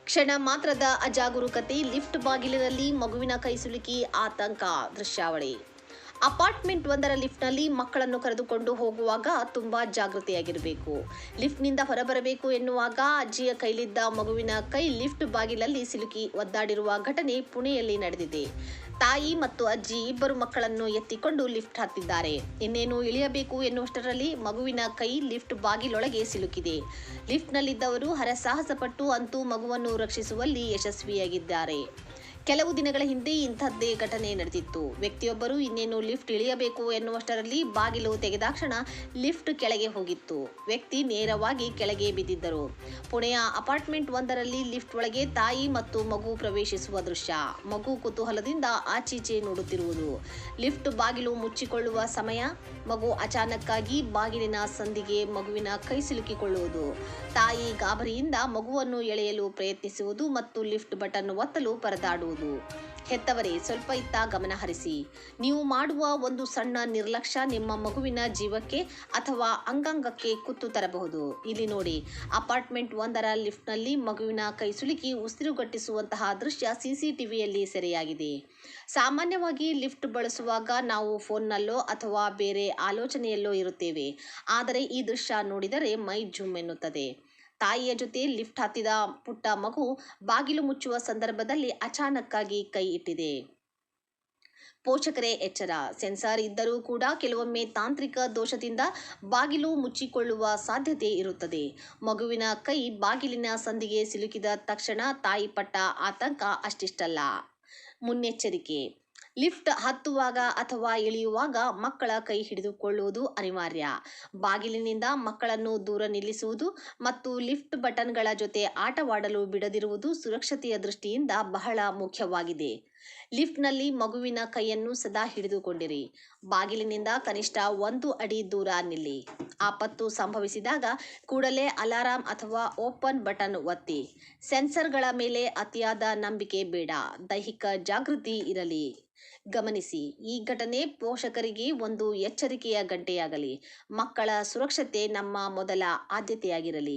ಕ್ಷಣ ಮಾತ್ರದ ಅಜಾಗರೂಕತೆ, ಲಿಫ್ಟ್ ಬಾಗಿಲಿನಲ್ಲಿ ಮಗುವಿನ ಕೈ ಸಿಲುಕಿ ಆತಂಕ. ದೃಶ್ಯಾವಳಿ. ಅಪಾರ್ಟ್ಮೆಂಟ್ ಒಂದರ ಲಿಫ್ಟ್ನಲ್ಲಿ ಮಕ್ಕಳನ್ನು ಕರೆದುಕೊಂಡು ಹೋಗುವಾಗ ತುಂಬಾ ಜಾಗೃತೆಯಾಗಿರಬೇಕು. ಲಿಫ್ಟ್ನಿಂದ ಹೊರಬರಬೇಕು ಎನ್ನುವಾಗ ಅಜ್ಜಿಯ ಕೈಲಿದ್ದ ಮಗುವಿನ ಕೈ ಲಿಫ್ಟ್ ಬಾಗಿಲಲ್ಲಿ ಸಿಲುಕಿ ಒದ್ದಾಡಿರುವ ಘಟನೆ ಪುಣೆಯಲ್ಲಿ ನಡೆದಿದೆ. ತಾಯಿ ಮತ್ತು ಅಜ್ಜಿ ಇಬ್ಬರು ಮಕ್ಕಳನ್ನು ಎತ್ತಿಕೊಂಡು ಲಿಫ್ಟ್ ಹತ್ತಿದ್ದಾರೆ. ಇನ್ನೇನು ಇಳಿಯಬೇಕು ಎನ್ನುವಷ್ಟರಲ್ಲಿ ಮಗುವಿನ ಕೈ ಲಿಫ್ಟ್ ಬಾಗಿಲೊಳಗೆ ಸಿಲುಕಿದೆ. ಲಿಫ್ಟ್ನಲ್ಲಿದ್ದವರು ಹರಸಾಹಸ ಪಟ್ಟು ಅಂತೂ ಮಗುವನ್ನು ರಕ್ಷಿಸುವಲ್ಲಿ ಯಶಸ್ವಿಯಾಗಿದ್ದಾರೆ. ಕೆಲವು ದಿನಗಳ ಹಿಂದೆ ಇಂಥದ್ದೇ ಘಟನೆ ನಡೆದಿತ್ತು. ವ್ಯಕ್ತಿಯೊಬ್ಬರು ಇನ್ನೇನು ಲಿಫ್ಟ್ ಇಳಿಯಬೇಕು ಎನ್ನುವಷ್ಟರಲ್ಲಿ ಬಾಗಿಲು ತೆಗೆದಾಕ್ಷಣ ಲಿಫ್ಟ್ ಕೆಳಗೆ ಹೋಗಿತ್ತು. ವ್ಯಕ್ತಿ ನೇರವಾಗಿ ಕೆಳಗೆ ಬಿದ್ದಿದ್ದರು. ಪುಣೆಯ ಅಪಾರ್ಟ್ಮೆಂಟ್ ಒಂದರಲ್ಲಿ ಲಿಫ್ಟ್ ಒಳಗೆ ತಾಯಿ ಮತ್ತು ಮಗು ಪ್ರವೇಶಿಸುವ ದೃಶ್ಯ. ಮಗು ಕುತೂಹಲದಿಂದ ಆಚೀಚೆ ನೋಡುತ್ತಿರುವುದು. ಲಿಫ್ಟ್ ಬಾಗಿಲು ಮುಚ್ಚಿಕೊಳ್ಳುವ ಸಮಯ. ಮಗು ಅಚಾನಕ್ಕಾಗಿ ಬಾಗಿಲಿನ ಸಂದಿಗೆ ಮಗುವಿನ ಕೈ ಸಿಲುಕಿಕೊಳ್ಳುವುದು. ತಾಯಿ ಗಾಬರಿಯಿಂದ ಮಗುವನ್ನು ಎಳೆಯಲು ಪ್ರಯತ್ನಿಸುವುದು ಮತ್ತು ಲಿಫ್ಟ್ ಬಟನ್ ಒತ್ತಲು ಪರದಾಡುವುದು. ಹೆತ್ತವರೇ, ಸ್ವಲ್ಪ ಇತ್ತ ಗಮನ ಹರಿಸಿ. ನೀವು ಮಾಡುವ ಒಂದು ಸಣ್ಣ ನಿರ್ಲಕ್ಷ್ಯ ನಿಮ್ಮ ಮಗುವಿನ ಜೀವಕ್ಕೆ ಅಥವಾ ಅಂಗಾಂಗಕ್ಕೆ ಕುತ್ತು ತರಬಹುದು. ಇಲ್ಲಿ ನೋಡಿ, ಅಪಾರ್ಟ್ಮೆಂಟ್ ಒಂದರ ಲಿಫ್ಟ್ನಲ್ಲಿ ಮಗುವಿನ ಕೈ ಸಿಲುಕಿ ಉಸಿರುಗಟ್ಟಿಸುವಂತಹ ದೃಶ್ಯ ಸಿಸಿಟಿವಿಯಲ್ಲಿ ಸೆರೆಯಾಗಿದೆ. ಸಾಮಾನ್ಯವಾಗಿ ಲಿಫ್ಟ್ ಬಳಸುವಾಗ ನಾವು ಫೋನ್ನಲ್ಲೋ ಅಥವಾ ಬೇರೆ ಆಲೋಚನೆಯಲ್ಲೋ ಇರುತ್ತೇವೆ. ಆದರೆ ಈ ದೃಶ್ಯ ನೋಡಿದರೆ ಮೈ ಜುಮ್ ಎನ್ನುತ್ತದೆ. ತಾಯಿಯ ಜೊತೆ ಲಿಫ್ಟ್ ಹತ್ತಿದ ಪುಟ್ಟ ಮಗು ಬಾಗಿಲು ಮುಚ್ಚುವ ಸಂದರ್ಭದಲ್ಲಿ ಅಚಾನಕ್ಕಾಗಿ ಕೈ ಇಟ್ಟಿದೆ. ಪೋಷಕರೇ ಎಚ್ಚರ. ಸೆನ್ಸಾರ್ ಇದ್ದರೂ ಕೂಡ ಕೆಲವೊಮ್ಮೆ ತಾಂತ್ರಿಕ ದೋಷದಿಂದ ಬಾಗಿಲು ಮುಚ್ಚಿಕೊಳ್ಳುವ ಸಾಧ್ಯತೆ ಇರುತ್ತದೆ. ಮಗುವಿನ ಕೈ ಬಾಗಿಲಿನ ಸಂದಿಗೆ ಸಿಲುಕಿದ ತಕ್ಷಣ ತಾಯಿ ಪಟ್ಟ ಆತಂಕ ಅಷ್ಟಿಷ್ಟಲ್ಲ. ಮುನ್ನೆಚ್ಚರಿಕೆ. ಲಿಫ್ಟ್ ಹತ್ತುವಾಗ ಅಥವಾ ಇಳಿಯುವಾಗ ಮಕ್ಕಳ ಕೈ ಹಿಡಿದುಕೊಳ್ಳುವುದು ಅನಿವಾರ್ಯ. ಬಾಗಿಲಿನಿಂದ ಮಕ್ಕಳನ್ನು ದೂರ ನಿಲ್ಲಿಸುವುದು ಮತ್ತು ಲಿಫ್ಟ್ ಬಟನ್ಗಳ ಜೊತೆ ಆಟವಾಡಲು ಬಿಡದಿರುವುದು ಸುರಕ್ಷತೆಯ ದೃಷ್ಟಿಯಿಂದ ಬಹಳ ಮುಖ್ಯವಾಗಿದೆ. ಲಿಫ್ಟ್ನಲ್ಲಿ ಮಗುವಿನ ಕೈಯನ್ನು ಸದಾ ಹಿಡಿದುಕೊಂಡಿರಿ. ಬಾಗಿಲಿನಿಂದ ಕನಿಷ್ಠ 1 ಅಡಿ ದೂರ ನಿಲ್ಲಿ. ಆಪತ್ತು ಸಂಭವಿಸಿದಾಗ ಕೂಡಲೇ ಅಲಾರಾಂ ಅಥವಾ ಓಪನ್ ಬಟನ್ ಒತ್ತಿ. ಸೆನ್ಸರ್ಗಳ ಮೇಲೆ ಅತಿಯಾದ ನಂಬಿಕೆ ಬೇಡ. ದೈಹಿಕ ಜಾಗೃತಿ ಇರಲಿ. ಗಮನಿಸಿ, ಈ ಘಟನೆ ಪೋಷಕರಿಗೆ ಒಂದು ಎಚ್ಚರಿಕೆಯ ಗಂಟೆಯಾಗಲಿ. ಮಕ್ಕಳ ಸುರಕ್ಷತೆ ನಮ್ಮ ಮೊದಲ ಆದ್ಯತೆಯಾಗಿರಲಿ.